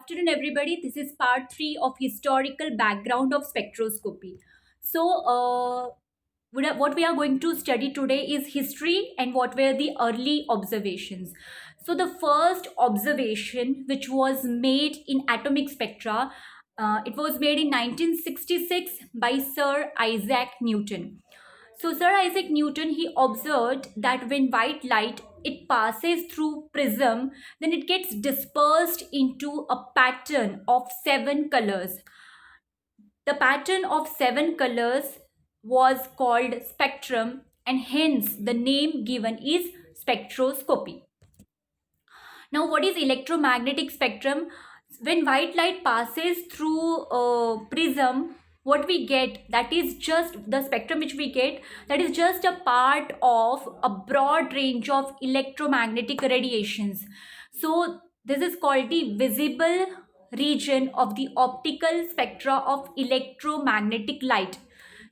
afternoon, everybody. This is part 3 of historical background of spectroscopy. What we are going to study today is history and what were the early observations. So, the first observation which was made in atomic spectra, it was made in 1966 by Sir Isaac Newton. So Sir Isaac Newton, he observed that when white light it passes through prism, then it gets dispersed into a pattern of 7 colors. The pattern of 7 colors was called spectrum, and hence the name given is spectroscopy. Now, what is electromagnetic spectrum? When white light passes through a prism, what we get, that is just the spectrum which we get, that is just a part of a broad range of electromagnetic radiations. So this is called the visible region of the optical spectra of electromagnetic light.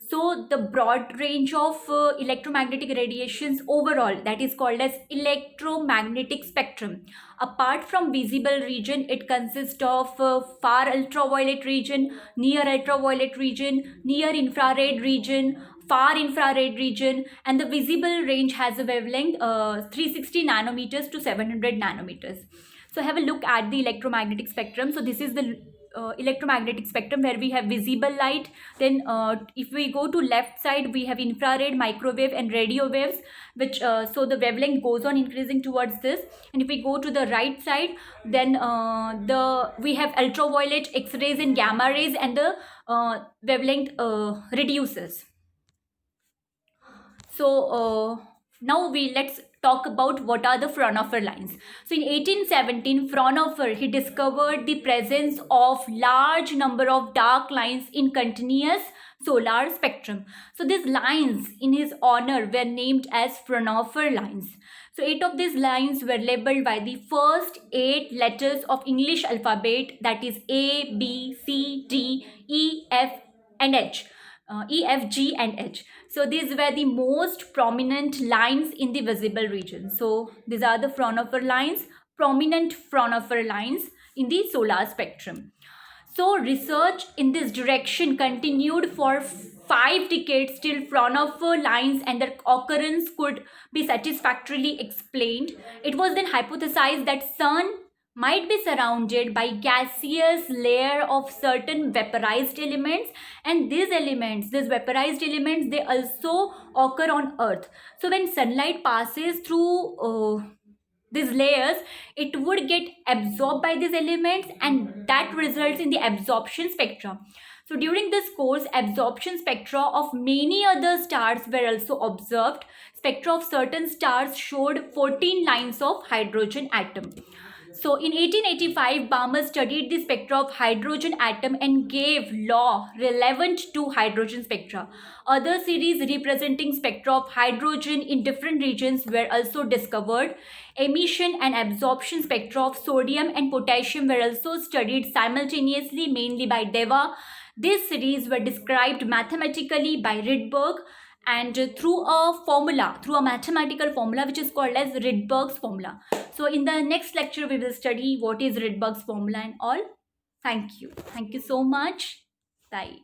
So the broad range of electromagnetic radiations overall, that is called as electromagnetic spectrum. Apart from visible region, it consists of far ultraviolet region, near ultraviolet region, near infrared region, far infrared region, and the visible range has a wavelength 360 nanometers to 700 nanometers. So have a look at the electromagnetic spectrum. So this is the electromagnetic spectrum where we have visible light. Then if we go to left side, we have infrared, microwave and radio waves, which so the wavelength goes on increasing towards this. And if we go to the right side, then we have ultraviolet, x-rays and gamma rays, and the wavelength reduces. So now let's talk about what are the Fraunhofer lines. So in 1817, Fraunhofer, he discovered the presence of large number of dark lines in continuous solar spectrum. So these lines in his honor were named as Fraunhofer lines. So 8 of these lines were labeled by the first 8 letters of English alphabet, that is A, B, C, D, E, F and H. E, F, G and H. So these were the most prominent lines in the visible region. So these are the Fraunhofer lines, prominent Fraunhofer lines in the solar spectrum. So research in this direction continued for 5 decades till Fraunhofer lines and their occurrence could be satisfactorily explained. It was then hypothesized that Sun might be surrounded by gaseous layer of certain vaporized elements, and these vaporized elements, they also occur on Earth. So when sunlight passes through these layers, it would get absorbed by these elements, and that results in the absorption spectra. So during this course, absorption spectra of many other stars were also observed. Spectra of certain stars showed 14 lines of hydrogen atom. So in 1885, Balmer studied the spectra of hydrogen atom and gave law relevant to hydrogen spectra. Other series representing spectra of hydrogen in different regions were also discovered. Emission and absorption spectra of sodium and potassium were also studied simultaneously, mainly by Deva. These series were described mathematically by Rydberg and through a mathematical formula which is called as Rydberg's formula. So in the next lecture, we will study what is Rydberg's formula and all. Thank you. Thank you so much. Bye.